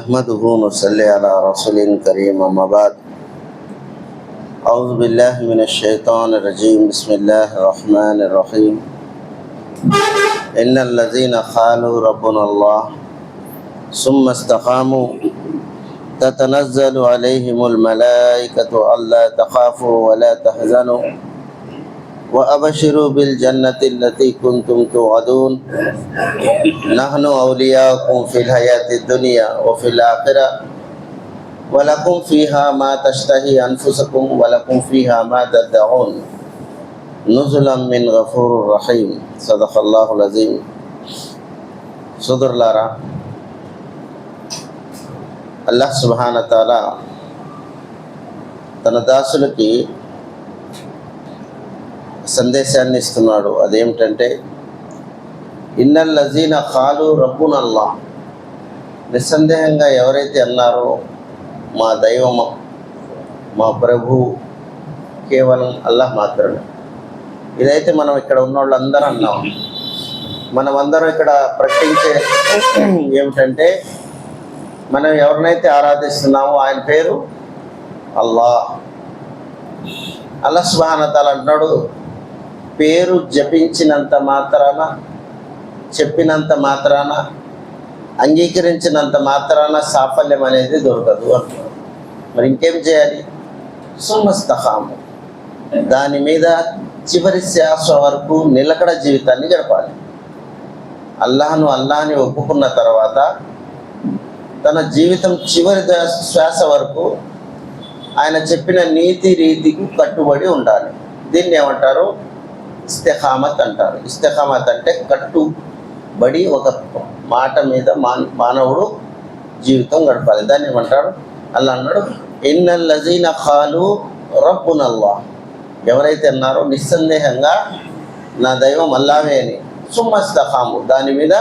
نحمده ونصلي على رسول كريم أما بعد أعوذ بالله من الشيطان الرجيم بسم الله الرحمن الرحيم إن الذين قالوا ربنا الله ثم استقاموا تتنزل عليهم الملائكة ألا تخافوا ولا تحزنوا وأبشروا بالجنة التي كنتم توعدون نحن أولياؤكم في الحياة الدنيا وفي الآخرة ولكم فيها ما تشتهي أنفسكم ولكم فيها ما تدعون نزلا من غفور رحيم صدق الله العظيم. సోదరులారా, అల్లాహ్ సుబ్హానహు వ తఆలా తన దాసులకి సందేశాన్ని ఇస్తున్నాడు. అదేమిటంటే ఇన్నల్ లజీన ఖాలు రబ్బున అల్లాహ్, నిస్సందేహంగా ఎవరైతే అన్నారో మా దైవము మా ప్రభు కేవలం అల్లాహ్ మాత్రమే. ఇదైతే మనం ఇక్కడ ఉన్న వాళ్ళందరూ అన్నాం. మనమందరం ఇక్కడ ప్రకటించే ఏమిటంటే మనం ఎవరినైతే ఆరాధిస్తున్నామో ఆయన పేరు అల్లాహ్. అల్లాహ్ సుబ్హానహు వ తఆలా అంటున్నాడు, పేరు జపించినంత మాత్రాన, చెప్పినంత మాత్రాన, అంగీకరించినంత మాత్రాన సాఫల్యం అనేది దొరకదు అంటున్నాడు. మరి ఇంకేం చేయాలి? సుమస్తఖాము, దాని మీద చివరి శ్వాస వరకు నిలకడ జీవితాన్ని గడపాలి. అల్లాహ్ని ఒప్పుకున్న తర్వాత తన జీవితం చివరి శ్వాస వరకు ఆయన చెప్పిన నీతి రీతికి కట్టుబడి ఉండాలి. దీన్ని ఏమంటారు? ఇస్తిఖామత్ అంటారు. ఇస్తిఖామత్ అంటే కట్టుబడి ఒక మాట మీద మానవుడు జీవితం గడపాలి. దాన్ని ఏమంటారు? అల్లా అన్నాడు, ఇన్నల్ లజీన ఖాలు రబ్బున అల్లాహ్, ఎవరైతే అన్నారో నిస్సందేహంగా నా దైవం అల్లాహే అని, సుమ్మస్తఖాము, దాని మీద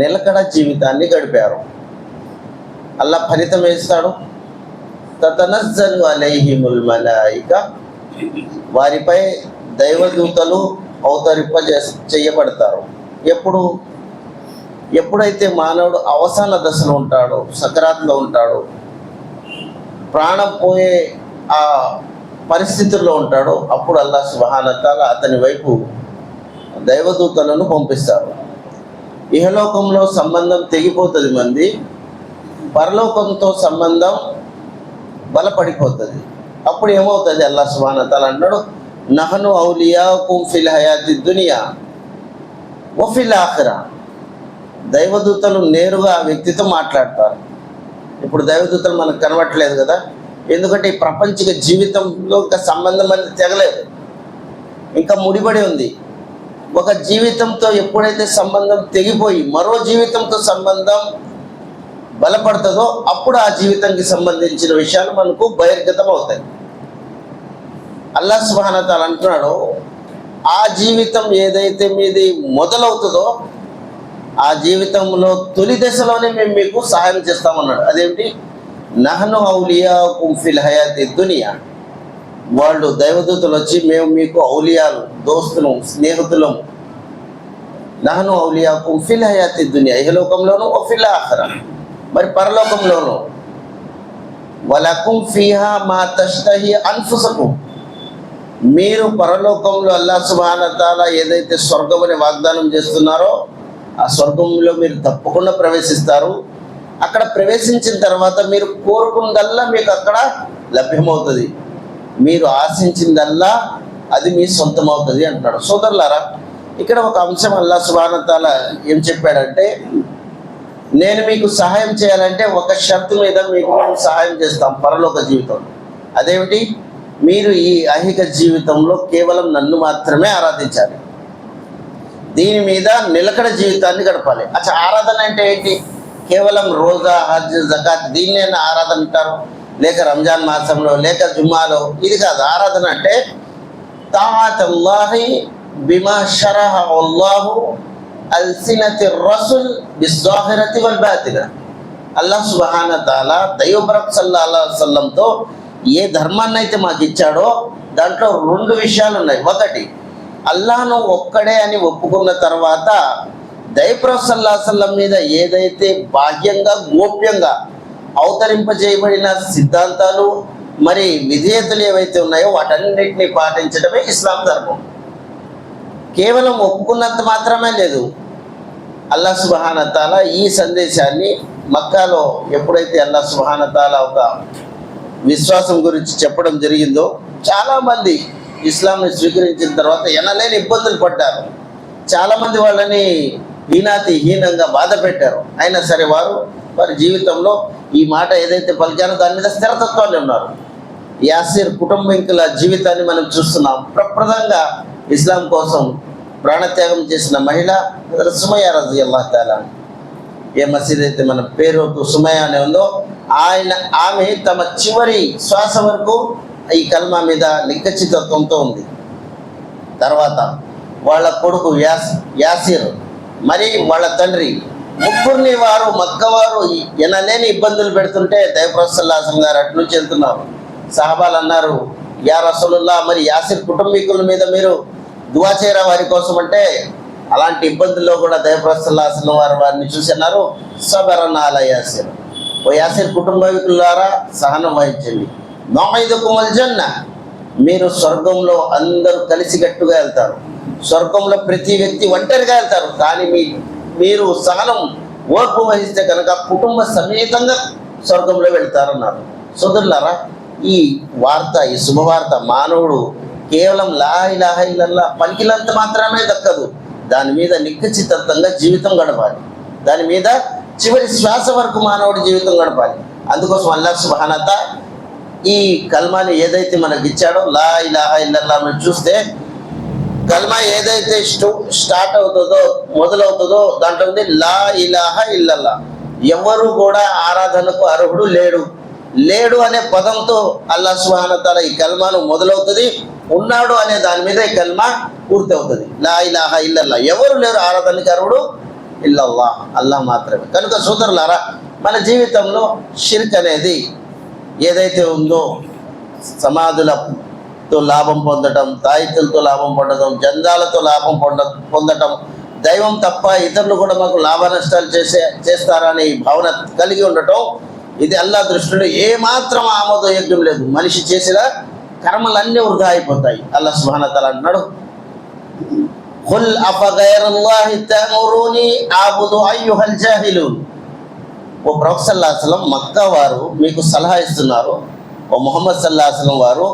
నిలకడ జీవితాన్ని గడిపారు. అల్లా ఫలితం వేస్తాడు. తతనజ్జలు అలైహిముల్ మలాయిక, వారిపై దైవదూతలు చేయబడతారు. ఎప్పుడైతే మానవుడు అవసాన దశలో ఉంటాడో, సకరాత్లో ఉంటాడో, ప్రాణం పోయే ఆ పరిస్థితుల్లో ఉంటాడో, అప్పుడు అల్లాహ్ సుబ్హానహు వ తఆలా అతని వైపు దైవదూతలను పంపిస్తారు. ఇహలోకంలో సంబంధం తెగిపోతుంది మంది, పరలోకంతో సంబంధం బలపడిపోతుంది. అప్పుడు ఏమవుతుంది? అల్లాహ్ సుబ్హానహు వ తఆలా అంటాడు, నహను ఔలియాకుం ఫిల్ హయాతి దునియా వ ఫిల్ ఆఖిరా. దైవదూతలు నేరుగా ఆ వ్యక్తితో మాట్లాడతారు. ఇప్పుడు దైవదూతలు మనకు కనబట్టలేదు కదా, ఎందుకంటే ఈ ప్రపంచిక జీవితంలో ఇంకా సంబంధం అనేది తెగలేదు, ఇంకా ముడిపడి ఉంది. ఒక జీవితంతో ఎప్పుడైతే సంబంధం తెగిపోయి మరో జీవితంతో సంబంధం బలపడుతుందో అప్పుడు ఆ జీవితానికి సంబంధించిన విషయాలు మనకు బహిర్గతం అవుతాయి. అల్లాహ్ సుబ్హానహు వ తఆలా అంటున్నాడు, ఆ జీవితం ఏదైతే మీది మొదలవుతుందో ఆ జీవితంలో తొలి దశలోనే మేము మీకు సహాయం చేస్తామన్నాడు. అదేమిటి? నహను ఔలియాకుం ఫిల్ హయాతి దునియా, వాళ్ళు దైవదూతలు వచ్చి మేము మీకు ఔలియాలు, దోస్తులు, స్నేహితులం. నహను ఔలియాకుం ఫిల్ హయాతి దునియా, ఇహలోకంలోను ఓ ఫిల్ ఆఖిరా, మరి పరలోకంలోను. వలకుం ఫీహా మా తష్తహి అన్ఫుసకుం, మీరు పరలోకంలో అల్లాహ్ సుబ్హానహు వ తఆలా ఏదైతే స్వర్గం అనే వాగ్దానం చేస్తున్నారో ఆ స్వర్గంలో మీరు తప్పకుండా ప్రవేశిస్తారు. అక్కడ ప్రవేశించిన తర్వాత మీరు కోరుకున్నదల్లా మీకు అక్కడ లభ్యమవుతుంది, మీరు ఆశించిందల్లా అది మీ సొంతమవుతుంది అంటున్నాడు. సోదరులారా, ఇక్కడ ఒక అంశం అల్లాహ్ సుబ్హానహు వ తఆలా ఏం చెప్పాడంటే, నేను మీకు సహాయం చేయాలంటే ఒక షరతు మీద మీకు మేము సహాయం చేస్తాం పరలోక జీవితం. అదేమిటి? మీరు ఈ ఐహిక జీవితంలో కేవలం నన్ను మాత్రమే ఆరాధించాలి, దీని మీద నిలకడ జీవితాన్ని గడపాలి. అచ్చా, ఆరాధన అంటే ఏంటి? కేవలం రోజా, హజ్, జకాత్ దీన్నే ఆరాధన అంటారు, లేక రంజాన్ మాసంలో, లేక జుమ్మాలో, ఇది కాదు. ఆరాధన అంటే తాఅతుల్లాహి బిమా షరహ అల్లాహు అల్సినతి రసూల్ బిస్సాహిరతి వల్ బాతిన. అల్లాహ్ సుబ్హానహు వ తఆలా దైవప్రవక్త సల్లల్లాహు అలైహి వసల్లంతో ఏ ధర్మాన్ని అయితే మాకు ఇచ్చాడో దాంట్లో రెండు విషయాలు ఉన్నాయి. ఒకటి, అల్లాహ్ను ఒక్కడే అని ఒప్పుకున్న తర్వాత దైవప్రవక్త సల్లల్లాహు అలైహి వసల్లం మీద ఏదైతే బాహ్యంగా గోప్యంగా అవతరింపజేయబడిన సిద్ధాంతాలు మరి విధేయతలు ఏవైతే ఉన్నాయో వాటన్నిటిని పాటించడమే ఇస్లాం ధర్మం. కేవలం ఒప్పుకున్నంత మాత్రమే లేదు. అల్లాహ్ సుబ్హానహు వ తఆలా ఈ సందేశాన్ని మక్కాలో ఎప్పుడైతే అల్లాహ్ సుబ్హానహు వ తఆలా ఒక విశ్వాసం గురించి చెప్పడం జరిగిందో చాలామంది ఇస్లాంని స్వీకరించిన తర్వాత ఎనలేని ఇబ్బందులు పడ్డారు. చాలామంది వాళ్ళని హీనంగా బాధ పెట్టారు. అయినా సరే వారి జీవితంలో ఈ మాట ఏదైతే పలికారో దాని మీద స్థిరతత్వాన్ని ఉన్నారు. యాసిర్ కుటుంబీకుల జీవితాన్ని మనం చూస్తున్నాం. ప్రప్రదంగా ఇస్లాం కోసం ప్రాణత్యాగం చేసిన మహిళ సుమయ్య రజియల్లాహు తఆలా. ఏ మసీద్ అయితే మన పేరు సుమయ్య అనే ఉందో ఆమె తమ చివరి శ్వాస వరకు ఈ కల్మా మీద నిక్కచ్చితత్వంతో ఉంది. తర్వాత వాళ్ళ కొడుకు యాసిర్ మరి వాళ్ళ తండ్రి ముగ్గురిని మక్కవారు ఎనలేని ఇబ్బందులు పెడుతుంటే దైవప్రవక్త సల్లల్లాహు అలైహి వసల్లం గారు అటు నుంచి వెళ్తున్నారు. సహాబాలు అన్నారు, యా రసూలుల్లాహ్, మరి యాసిర్ కుటుంబీకుల మీద మీరు దువా చేయరా వారి కోసం అంటే, అలాంటి ఇబ్బందుల్లో కూడా దైవప్రవక్త సల్లల్లాహు అలైహి వసల్లం వారిని చూసి అన్నారు, సబరన్నా అలా యాసిర్, ఓ యాసిర్ కుటుంబీకులారా సహనం వహించండి. మౌఇదుకుముల్ జన్న, మీరు స్వర్గంలో అందరూ కలిసికట్టుగా వెళ్తారు. స్వర్గంలో ప్రతి వ్యక్తి ఒంటరిగా వెళ్తారు, కానీ మీరు సహనం ఓర్పు వహిస్తే కనుక కుటుంబ సమేతంగా స్వర్గంలో వెళ్తారన్నారు. సోదరులారా, ఈ శుభవార్త మానవుడు కేవలం లా ఇలాహ ఇల్లల్లాహ్ పలికినంత మాత్రమే దక్కదు. దాని మీద నిక్కచ్చితంగా జీవితం గడపాలి. దాని మీద చివరి శ్వాస వరకు మానవుడి జీవితం గడపాలి. అందుకోసం అల్లాహ్ సుబ్హానహు వ తఆలా ఈ కల్మాని ఏదైతే మనకి ఇచ్చాడో, లా ఇలాహ ఇల్లల్లాహ్ మనం చూస్తే కల్మా ఏదైతే స్టార్ట్ అవుతుందో మొదలవుతుందో దాంట్లో ఉంది లా ఇలాహ ఇల్లల్లాహ్. ఎవరు కూడా ఆరాధనకు అర్హుడు లేడు అనే పదంతో అల్లాహ్ సుబ్హానహు వ తఆలా ఈ కల్మాను మొదలవుతుంది. ఉన్నాడు అనే దాని మీద ఈ కల్మా పూర్తి అవుతుంది. లా ఇలాహ ఇల్లల్లాహ్, ఎవరు లేరు ఆరాధనకి అర్హుడు ఇల్లల్లాహ్, అల్లాహ్ మాత్రమే. కనుక సోదరులారా, మన జీవితంలో షిర్క్ అనేది ఏదైతే ఉందో, సమాధులతో లాభం పొందటం, తాయితులతో లాభం పొందడం, జందాలతో లాభం పొందటం, దైవం తప్ప ఇతరులు కూడా మాకు లాభ నష్టాలు చేస్తారనే ఈ భావన కలిగి ఉండటం, ఇది అల్లాహ్ దృష్టిలో ఏమాత్రం ఆమోదయోగ్యం లేదు. మనిషి చేసిన కర్మలన్నీ వృధా అయిపోతాయి. అల్లాహ్ సుబ్హానహు వ తఆలా అన్నాడు, ఖుల్ అఫగైరల్లాహి తఅమురూని అబుదు అయ్యుహల్ జాహిలూన్. ఓ ప్రవక్త సల్లల్లాహు అలైహి వసల్లం, మక్కా వారు మీకు సలహా ఇస్తున్నారు, ఓ ముహమ్మద్ సల్లల్లాహు అలైహి వసల్లం వారు,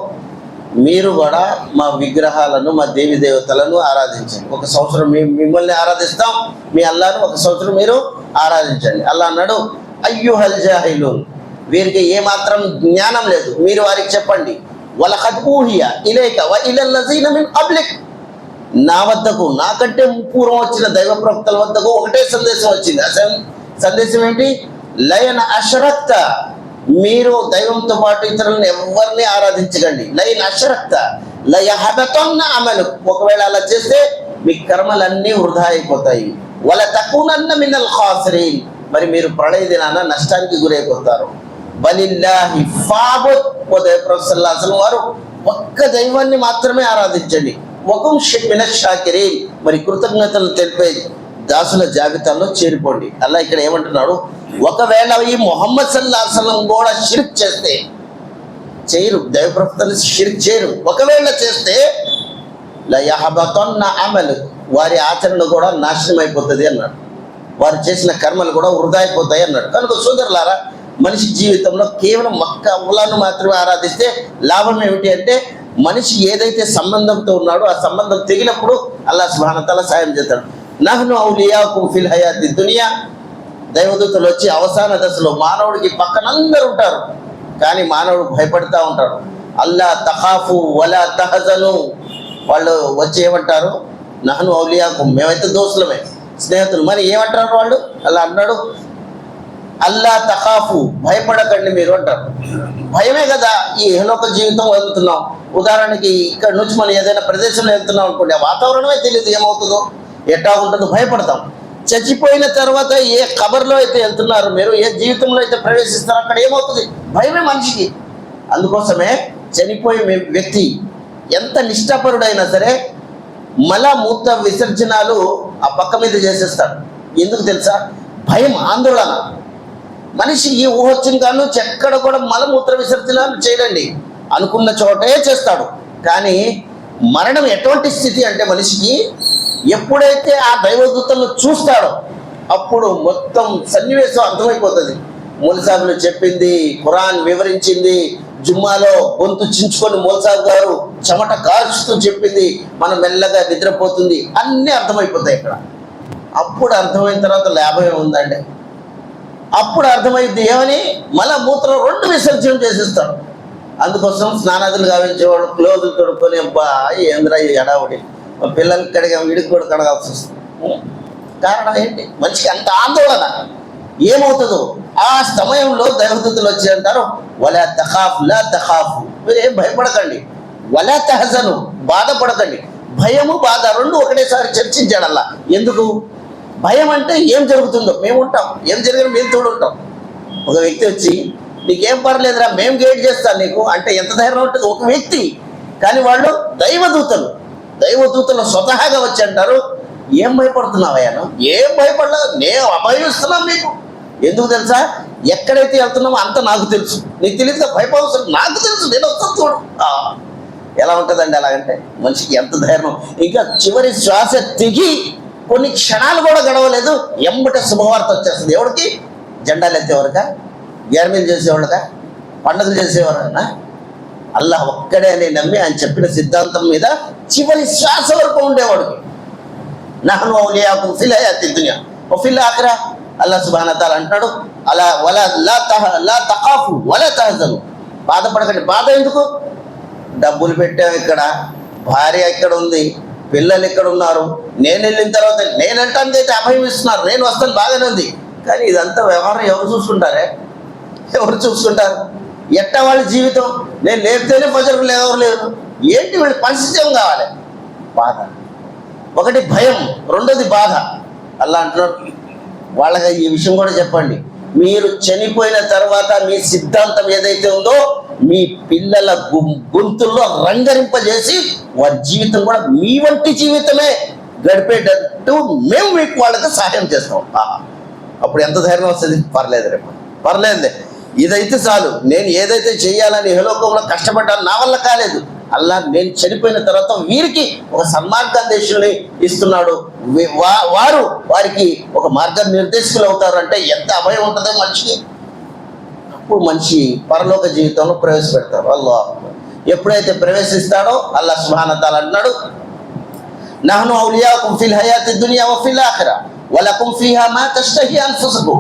మీరు కూడా మా విగ్రహాలను, మా దేవి దేవతలను ఆరాధించండి. ఒక సంవత్సరం మిమ్మల్ని ఆరాధిస్తాం, మీ అల్లాహ్ను ఒక సంవత్సరం మీరు ఆరాధించండి. అల్లాహ్ అన్నాడు, అయ్యుహల్ జాహిలూన్, వీరికి ఏమాత్రం జ్ఞానం లేదు, మీరు వారికి చెప్పండి. వలఖద్ ఊహియ ఇలైక వ ఇలల్లజీన మిన్ కబ్లిక్, నా వద్దకు, నాకంటే పూర్వం వచ్చిన దైవ ప్రవక్తల వద్దకు ఒకటే సందేశం వచ్చింది. సందేశం ఏంటి? లయన అశ్రక్త, మీరు దైవంతో పాటు ఇతరులను ఎవరిని ఆరాధించకండి. లయన అశ్రక్త లయహబతన్న అమలు, ఒకవేళ అలా చేస్తే మీ కర్మలన్నీ వృధా అయిపోతాయి. వల తకునన్న మినల్ ఖాసిరీన్, మరి మీరు ప్రళయ దినాన నష్టానికి గురైపోతారు. బలిల్లాహి ఫాబుద్, ఓ దైవప్రవక్త సల్లల్లాహు అలైహి వసల్లం వారు ఒక్క దైవాన్ని మాత్రమే ఆరాధించండి. వకుం మినష్ షాకిరీన్, మరి కృతజ్ఞతలు తెలిపే దాసుల జాబితాలో చేరిపోండి. అలా ఇక్కడ ఏమంటున్నాడు, ఒకవేళ ఈ ముహమ్మద్ సల్లల్లాహు అలైహి వసల్లం కూడా షిర్క్ చేస్తే, చేయరు, దైవ ప్రవక్తలు షిర్క్ చేయరు, ఒకవేళ చేస్తే లయహబతన్న అమలు, వారి ఆచరణ కూడా నాశనం అయిపోతుంది అన్నాడు. వారు చేసిన కర్మలు కూడా వృధా అయిపోతాయి అన్నాడు. కనుక సోదరులారా, మనిషి జీవితంలో కేవలం మక్కా అల్లాహ్ను మాత్రమే ఆరాధిస్తే లాభం ఏమిటి అంటే, మనిషి ఏదైతే సంబంధంతో ఉన్నాడో ఆ సంబంధం తెగినప్పుడు అల్లాహ్ సుబ్హానహు వ తఆలా సాయం చేస్తాడు. నహ్ను ఔలియాకుం ఫిల్ హయాతి దునియా, దైవదూతలు వచ్చి అవసాన దశలో మానవుడికి పక్కన అందరూ ఉంటారు, కానీ మానవుడు భయపడుతూ ఉంటాడు. అల్లా తఖాఫు వలా తహజను, వాళ్ళు వచ్చి ఏమంటారు, నహ్ను ఔలియాకుం, మేమైతే దోస్తులమే, స్నేహితులు. మరి ఏమంటారు వాళ్ళు? అలా అన్నాడు, అల్లా తఖాఫు, భయపడకండి మీరు అంటారు. భయమే కదా ఈ ఇహలోక జీవితం వదులుతున్నాం. ఉదాహరణకి ఇక్కడ నుంచి మనం ఏదైనా ప్రదేశంలో వెళ్తున్నాం అనుకోండి, ఆ వాతావరణమే తెలియదు ఏమవుతుందో, ఎట్టా ఉంటుందో, భయపడతాం. చచ్చిపోయిన తర్వాత ఏ ఖబర్లో అయితే వెళ్తున్నారు మీరు, ఏ జీవితంలో అయితే ప్రవేశిస్తారో అక్కడ ఏమవుతుంది? భయమే మనిషికి. అందుకోసమే చనిపోయే వ్యక్తి ఎంత నిష్ఠాపరుడైనా సరే మల మూత్ర విసర్జనాలు ఆ పక్క మీద చేసేస్తాడు. ఎందుకు తెలుసా? భయం, ఆందోళన. మనిషి ఈ ఊహొచ్చిన కాడ నుంచి ఎక్కడ కూడా మలమూత్ర విసర్జనాలు చేయడండి, అనుకున్న చోటే చేస్తాడు. కానీ మరణం ఎటువంటి స్థితి అంటే మనిషికి ఎప్పుడైతే ఆ దైవదూతలను చూస్తాడో అప్పుడు మొత్తం సన్నివేశం అర్థమైపోతుంది. మౌలసాబులు చెప్పింది, ఖురాన్ వివరించింది, జుమ్మాలో గొంతు చించుకొని మౌలసాబ్ గారు చెమట కాల్చుతూ చెప్పింది, మనం మెల్లగా నిద్రపోతుంది, అన్నీ అర్థమైపోతాయి ఇక్కడ. అప్పుడు అర్థమైన తర్వాత లాభం ఏముందండి? అప్పుడు అర్థమైంది ఏమని, మలమూత్రం 2 విసర్జన చేసేస్తాడు. అందుకోసం స్నానాదులు గావించేవాడు, క్లోజులు తొడుక్కొని, అబ్బా ఏంద్రా ఈ ఎడావుడి, పిల్లలకి కడిగా వీడికి కూడా కడగాల్సి వస్తుంది. కారణం ఏంటి? మనిషికి అంత ఆందోళన. ఏమవుతుందో ఆ సమయంలో దైవదూతలు వచ్చి అంటారు, వలా తఖాఫ్ లా తఖాఫు, మీరు ఏం భయపడకండి, వలా తహజను, బాధపడకండి. భయము బాధ 2 ఒకటేసారి చర్చించాడు అల్లా. ఎందుకు? భయం అంటే ఏం జరుగుతుందో మేము ఉంటాం, ఏం జరిగినా మేము తోడుంటాం. ఒక వ్యక్తి వచ్చి నీకేం పర్లేదురా మేము గైడ్ చేస్తాను నీకు అంటే ఎంత ధైర్యం ఉంటుంది ఒక వ్యక్తి. కానీ వాళ్ళు దైవదూతలు స్వతహాగా వచ్చి అంటారు, ఏం భయపడుతున్నావయ్యాను? ఏం భయపడలేదు, నేను అభయిస్తున్నాం మీకు. ఎందుకు తెలుసా? ఎక్కడైతే వెళ్తున్నామో అంత నాకు తెలుసు, నీకు తెలియదు భయపడవసరం, నాకు తెలుసు, నేను వస్తాను చూడు. ఎలా ఉంటుందండి అలాగంటే? మనిషికి ఎంత ధైర్యం. ఇంకా చివరి శ్వాస తెగి కొన్ని క్షణాలు కూడా గడవలేదు, ఎంబట శుభవార్త వచ్చేస్తుంది. ఎవరికి? జెండాలు ఎత్తేవారుగా, గ్యార్మీలు చేసేవాళ్ళుగా, పండుగలు చేసేవారన్నా? అల్లాహ్ ఒక్కడే అని నమ్మి ఆయన చెప్పిన సిద్ధాంతం మీద చివరి శ్వాస వరకు ఉండేవాడికి. నహ్ను ఔలియాకుం ఫిల్ హయాతి దునియా వ ఫిల్ ఆఖిరా. అల్లాహ్ సుబ్హానహు వ తఆలా అంటాడు, అలా వలా లా తఖాఫు వలా తహజను, బాధపడకండి. బాధ ఎందుకు? డబ్బులు పెట్టాం ఇక్కడ, భార్య ఇక్కడ ఉంది, పిల్లలు ఇక్కడ ఉన్నారు, నేను వెళ్ళిన తర్వాత నేను వెళ్ళటానికి అయితే అభయం ఇస్తున్నారు, నేను వస్తాను, బాగానే ఉంది. కానీ ఇదంతా వ్యవహారం ఎవరు చూసుకుంటారే? ఎవరు చూసుకుంటారు? ఎట్టా వాళ్ళ జీవితం? నేను లేపితేనే ప్రజలకు ఎవరు లేరు. ఏంటి వీళ్ళ పరిస్థితి? ఏం కావాలి? బాధ. ఒకటి భయం, రెండోది బాధ. అల్లా అంటున్నాడు, వాళ్ళకి ఈ విషయం కూడా చెప్పండి, మీరు చనిపోయిన తర్వాత మీ సిద్ధాంతం ఏదైతే ఉందో మీ పిల్లల గొంతుల్లో రంగరింపజేసి వారి జీవితం కూడా మీ వంటి జీవితమే గడిపేటట్టు మేము మీకు వాళ్ళకి సహాయం చేస్తాం. అప్పుడు ఎంత ధైర్యం వస్తుంది? పర్లేదు రేపు, పర్లేదులే, ఇదైతే చాలు, నేను ఏదైతే చేయాలని ఇహలోకంలో కష్టపడ్డాను నా వల్ల కాలేదు, అల్లా నేను చనిపోయిన తర్వాత వీరికి ఒక సన్మార్గదర్శుని ఇస్తున్నాడు, వారికి ఒక మార్గనిర్దేశకులు అవుతారు. అంటే ఎంత అభయం ఉంటుందో మనిషికి. అప్పుడు మనిషి పరలోక జీవితంలో ప్రవేశపెడతారు. అల్లాహ్ ఎప్పుడైతే ప్రవేశిస్తాడో అల్లాహ్ సుబ్హానహు వ తఆలా అంటున్నాడు, నహ్ను ఔలియాకుం ఫిల్ హయాతి దునియా వ ఫిల్ ఆఖిరా వలకుం ఫీహా మా తష్తహి అన్ఫుసుకుం.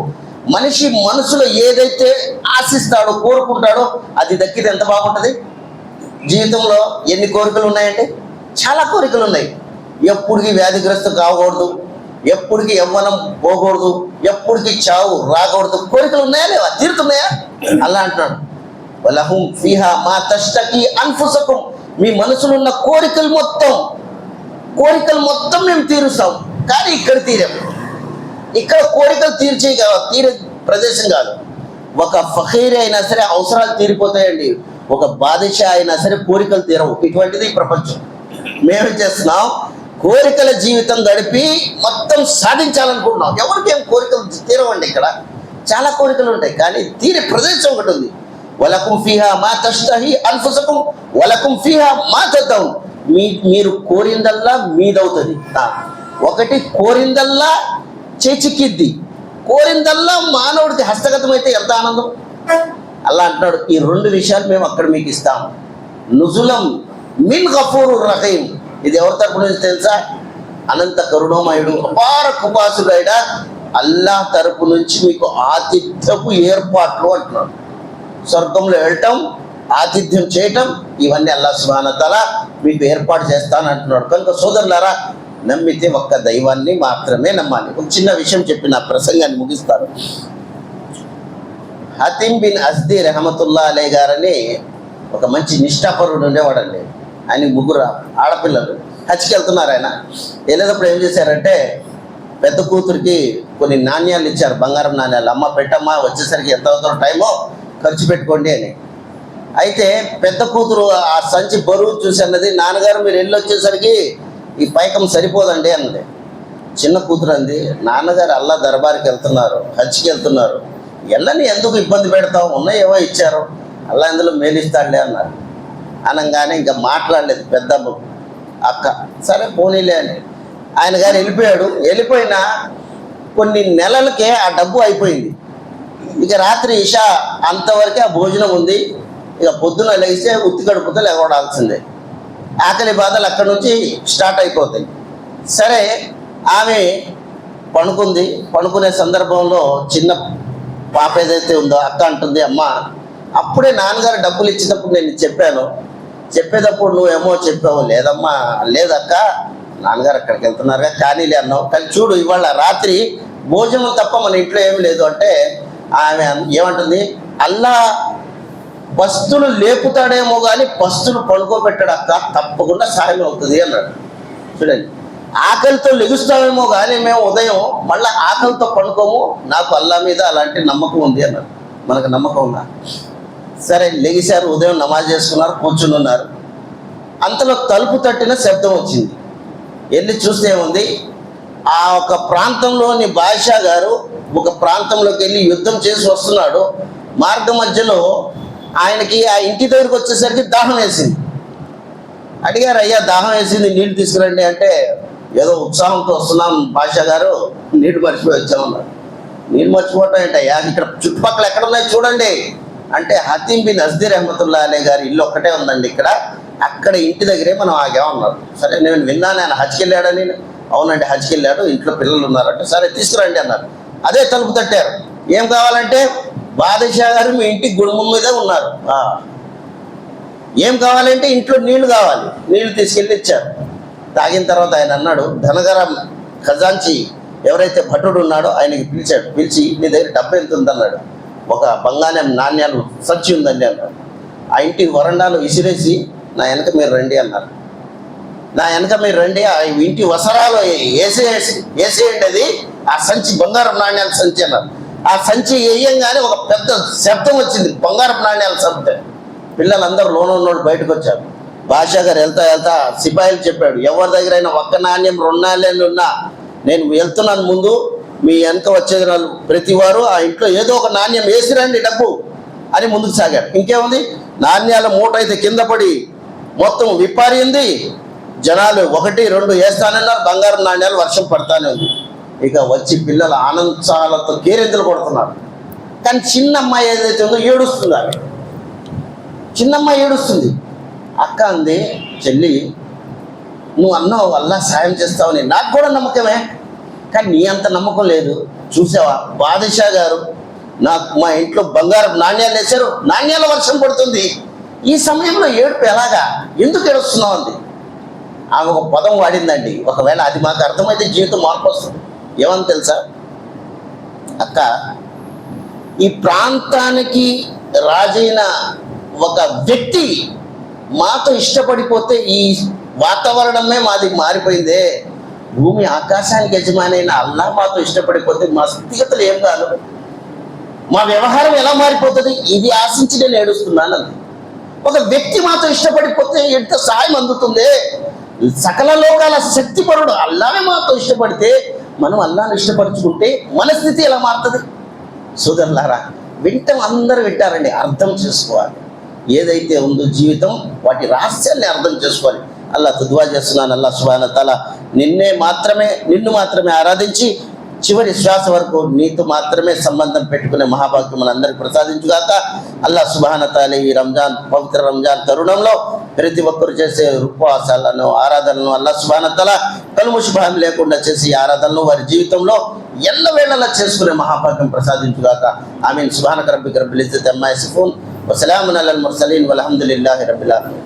మనిషి మనసులో ఏదైతే ఆశిస్తాడో, కోరుకుంటాడో అది దక్కితే ఎంత బాగుంటుంది. జీవితంలో ఎన్ని కోరికలు ఉన్నాయండి? చాలా కోరికలు ఉన్నాయి. ఎప్పటికీ వ్యాధిగ్రస్తం కాకూడదు, ఎప్పటికీ యవ్వనం పోకూడదు, ఎప్పటికీ చావు రాకూడదు. కోరికలు ఉన్నాయా లేవా? తీరుతున్నాయా? అలా అంటున్నాడు, వలహుం ఫీహా మా తష్తహి అన్ఫుసుకుం. మీ మనసులో ఉన్న కోరికలు మొత్తం మేము తీరుస్తాం. కానీ ఇక్కడ తీరాము. ఇక్కడ కోరికలు తీరే ప్రదేశం కాదు. ఒక ఫకీర్ అయినా సరే అవసరాలు తీరిపోతాయండి, ఒక బాదుషా అయినా సరే కోరికలు తీరవు. ఇటువంటిది ప్రపంచం. మేము చేస్తున్నాం, కోరికల జీవితం గడిపి మొత్తం సాధించాలనుకుంటున్నాం. ఎవరికి ఏం కోరికలు తీరవండి. ఇక్కడ చాలా కోరికలు ఉంటాయి, కానీ తీరే ప్రదేశం ఒకటి ఉంది. వలకుం ఫీహా మా తష్తహి అన్ఫుసుకుం వలకుం ఫీహా మా తదౌన్. మీరు కోరిందల్లా మీదవుతుంది. ఒకటి కోరిందల్లా చేచిక్కిద్ది, కోరిందల్లా మానవుడికి హస్తగతం అయితే ఎంత ఆనందం. అలా అంటున్నాడు, ఈ 2 విషయాలు మేము అక్కడ మీకు ఇస్తాము. నుజులం మిన్ గఫూరుర్ రహీం. ఇది ఎవరి తరపు నుంచి తెలుసా? అనంత కరుణోమయుడు అపార కృపాసుడైన అల్లాహ్ తరపు నుంచి మీకు ఆతిథ్యపు ఏర్పాట్లు అంటున్నాడు. స్వర్గంలో వెళ్ళటం, ఆతిథ్యం చేయటం, ఇవన్నీ అల్లాహ్ సుబ్హానహు వ తఆలా మీకు ఏర్పాటు చేస్తాను అంటున్నాడు. కనుక సోదరులారా, నమ్మితే ఒక్క దైవాన్ని మాత్రమే నమ్మాలి. ఒక చిన్న విషయం చెప్పి నా ప్రసంగాన్ని ముగిస్తాను. హతీం బిన్ అస్దీ రహమతుల్లాహ్ అలైహి గారని ఒక మంచి నిష్ఠాపరుడు ఉండేవాడండి. ఆయన 3 ఆడపిల్లలు. హజ్కి వెళ్తున్నారు. ఆయన వెళ్ళేటప్పుడు ఏం చేశారంటే పెద్ద కూతురికి కొన్ని నాణ్యాలు ఇచ్చారు, బంగారం నాణ్యాలు. అమ్మ పెట్టమ్మా, వచ్చేసరికి ఎంత అవుతుందో టైమో ఖర్చు పెట్టుకోండి అని. అయితే పెద్ద కూతురు ఆ సంచి బరువు చూసి అన్నది, నాన్నగారు మీరు వెళ్ళి వచ్చేసరికి ఈ పైకం సరిపోదండి అన్నది. చిన్న కూతురు అంది, నాన్నగారు అల్లా దర్బార్కి వెళ్తున్నారు, హజ్కి వెళ్తున్నారు, ఎల్లని ఎందుకు ఇబ్బంది పెడతావు, ఉన్నాయేవో ఇచ్చారు, అల్లా ఇందులో మేలిస్తాడులే అన్నారు. అనగానే ఇంకా మాట్లాడలేదు పెద్దమ్మ అక్క. సరే పోనీలే అని ఆయన గారు వెళ్ళిపోయాడు. వెళ్ళిపోయినా కొన్ని నెలలకే ఆ డబ్బు అయిపోయింది. ఇక రాత్రి ఇషా అంతవరకే ఆ భోజనం ఉంది. ఇక పొద్దున లేస్తే ఉత్తి కడుపుతో లేవడాల్సిందే. ఆకలి బాధలు అక్కడి నుంచి స్టార్ట్ అయిపోతాయి. సరే ఆమె పడుకుంది. పడుకునే సందర్భంలో చిన్న పాప ఏదైతే ఉందో అక్క అంటుంది, అమ్మ అప్పుడే నాన్నగారు డబ్బులు ఇచ్చినప్పుడు నేను చెప్పాను, చెప్పేటప్పుడు నువ్వేమో చెప్పావు, లేదమ్మా లేదక్క నాన్నగారు అక్కడికి వెళ్తున్నారుగా కానీలే అన్నావు, కానీ చూడు ఇవాళ రాత్రి భోజనం తప్ప మన ఇంట్లో ఏమి లేదు అంటే ఆమె ఏమంటుంది, అల్లా పస్తులు లేపుతాడేమో కానీ పస్తులు పడుకోబెట్టాడు అక్క, తప్పకుండా సాయం అవుతుంది అన్నాడు. చూడండి, ఆకలితో లెగుస్తామేమో కానీ మేము ఉదయం మళ్ళీ ఆకలితో పడుకోము, నాకు అల్లా మీద అలాంటి నమ్మకం ఉంది అన్నాడు. మనకు నమ్మకం ఉందా? సరే లెగిశారు, ఉదయం నమాజ్ చేసుకున్నారు, కూర్చుని ఉన్నారు. అంతలో తలుపు తట్టిన శబ్దం వచ్చింది. వెళ్ళి చూస్తే ఏముంది, ఆ ఒక ప్రాంతంలోని బాద్షా గారు ఒక ప్రాంతంలోకి వెళ్ళి యుద్ధం చేసి వస్తున్నాడు. మార్గ మధ్యలో ఆయనకి ఆ ఇంటి దగ్గరికి వచ్చేసరికి దాహం వేసింది. అడిగారు, అయ్యా దాహం వేసింది నీళ్ళు తీసుకురండి అంటే, ఏదో ఉత్సాహంతో వస్తున్నాం బాద్షా గారు, నీళ్ళు మర్చిపోయి వచ్చామన్నారు. నీళ్ళు మర్చిపోవటం ఏంటయ్యా, ఇక్కడ చుట్టుపక్కల ఎక్కడ ఉన్నాయి చూడండి అంటే, హతీం బిన్ అజ్దీ రహమతుల్లా అలీ గారి ఇల్లు ఒక్కటే ఉందండి ఇక్కడ, అక్కడ ఇంటి దగ్గరే మనం ఆగామన్నారు. సరే నేను విన్నాను ఆయన హజ్కి వెళ్ళాడని. అవునండి హజ్కి వెళ్ళాడు, ఇంట్లో పిల్లలు ఉన్నారంటే సరే తీసుకురండి అన్నారు. అదే తలుపు తట్టారు. ఏం కావాలంటే, బాద్షా గారు మీ ఇంటి గుడుము మీదే ఉన్నారు, ఏం కావాలంటే ఇంట్లో నీళ్లు కావాలి, నీళ్లు తీసుకెళ్ళి ఇచ్చారు. తాగిన తర్వాత ఆయన అన్నాడు, ధనగర ఖజాంచి ఎవరైతే భటుడు ఉన్నాడో ఆయనకి పిలిచాడు. పిలిచి నీ దగ్గర డబ్బు ఎంత ఉందన్నాడు. ఒక బంగారం నాణ్యాలు సంచి ఉందండి అన్నాడు. ఆ ఇంటి వరండాలో ఇసిరేసి నా వెనక మీరు రండి అన్నారు. నా వెనక మీరు రండి, ఆ ఇంటి వసరాలు వేసేయండి, అది ఆ సంచి బంగారం నాణ్యాల సంచి అన్నారు. ఆ సంచి వేయంగానే ఒక పెద్ద శబ్దం వచ్చింది, బంగారం నాణ్యాల శబ్దం. పిల్లలందరూ లోనోళ్ళు బయటకు వచ్చారు. బాద్షా గారు వెళ్తా వెళ్తా సిపాయిలు చెప్పాడు, ఎవరి దగ్గర అయినా ఒక్క నాణ్యం 2 నాణ్యాలు ఉన్నా నేను వెళ్తున్నాను ముందు, మీ వెనక వచ్చేది వాళ్ళు ప్రతి వారు ఆ ఇంట్లో ఏదో ఒక నాణ్యం వేసిరండి డబ్బు అని ముందుకు సాగాడు. ఇంకేముంది, నాణ్యాల మూట అయితే కింద పడి మొత్తం విప్పారింది. జనాలు 1, 2 వేస్తానన్నారు, బంగారం నాణ్యాలు వర్షం పడతానే ఉంది. ఇక వచ్చి పిల్లలు ఆనందాలతో కేరింతలు కొడుతున్నారు. కానీ చిన్న అమ్మాయి ఏదైతే ఉందో ఏడుస్తుంది. ఆమె చిన్నమ్మాయి ఏడుస్తుంది. అక్క అంది, చెల్లి నువ్వు అన్నావు అల్లా సాయం చేస్తావని, నాకు కూడా నమ్మకమే, కానీ నీ అంత నమ్మకం లేదు. చూసావా బాద్షా గారు నాకు మా ఇంట్లో బంగారం నాణ్యాలు వేశారు, నాణ్యాల వర్షం పడుతుంది, ఈ సమయంలో ఏడుపు ఎలాగా, ఎందుకు ఏడుస్తున్నావు అంది. ఆమె ఒక పదం వాడిందండి, ఒకవేళ అది మాకు అర్థమైతే జీవితం మార్పు వస్తుంది. ఏమని తెలుసా అక్క, ఈ ప్రాంతానికి రాజైన ఒక వ్యక్తి మాతో ఇష్టపడిపోతే ఈ వాతావరణమే మాది మారిపోయిందే, భూమి ఆకాశానికి యజమాని అయిన అల్లా మాతో ఇష్టపడిపోతే మా స్థితిగతులు ఏం కాదు, మా వ్యవహారం ఎలా మారిపోతుంది, ఇది ఆశించి నేను ఏడుస్తున్నాను అంది. ఒక వ్యక్తి మాతో ఇష్టపడిపోతే ఎంత సహాయం అందుతుంది, సకల లోకాల శక్తిపరుడు అల్లానే మాతో ఇష్టపడితే మనం అల్లాను ఇష్టపరచుకుంటే మన స్థితి ఎలా మారుతుంది. సోదరులారా, వింటాం, అందరూ వింటారండి, అర్థం చేసుకోవాలి. ఏదైతే ఉందో జీవితం వాటి రహస్యాన్ని అర్థం చేసుకోవాలి. అల్లాహ్ దువా చేస్తున్నాను, అల్లాహ్ సుబ్హానహు వ తఆలా నిన్ను మాత్రమే ఆరాధించి చివరి శ్వాస వరకు నీతో మాత్రమే సంబంధం పెట్టుకునే మహాభాగ్యం మనందరికీ ప్రసాదించుగాక. అల్లాహ్ సుబ్హానహు వ తఆలా ఈ పవిత్ర రంజాన్ తరుణంలో ప్రతి ఒక్కరు చేసే ఉపవాసాలను ఆరాధనలను అల్లాహ్ సుబ్హానహు వ తఆలా కల్ముష్ లేకుండా చేసి ఆరాధనలు వారి జీవితంలో ఎల్లవేళలా చేసుకునే మహాభాగ్యం ప్రసాదించుగాక. ఆమీన్. సుబ్హానక రబ్బిక రబ్బిల్ ఇజ్జతి అమ్మా యసిఫూన్, వసలామున్ అలల్ ముర్సలీన్, వల్హమ్దులిల్లాహి రబ్బిల్ ఆలమీన్.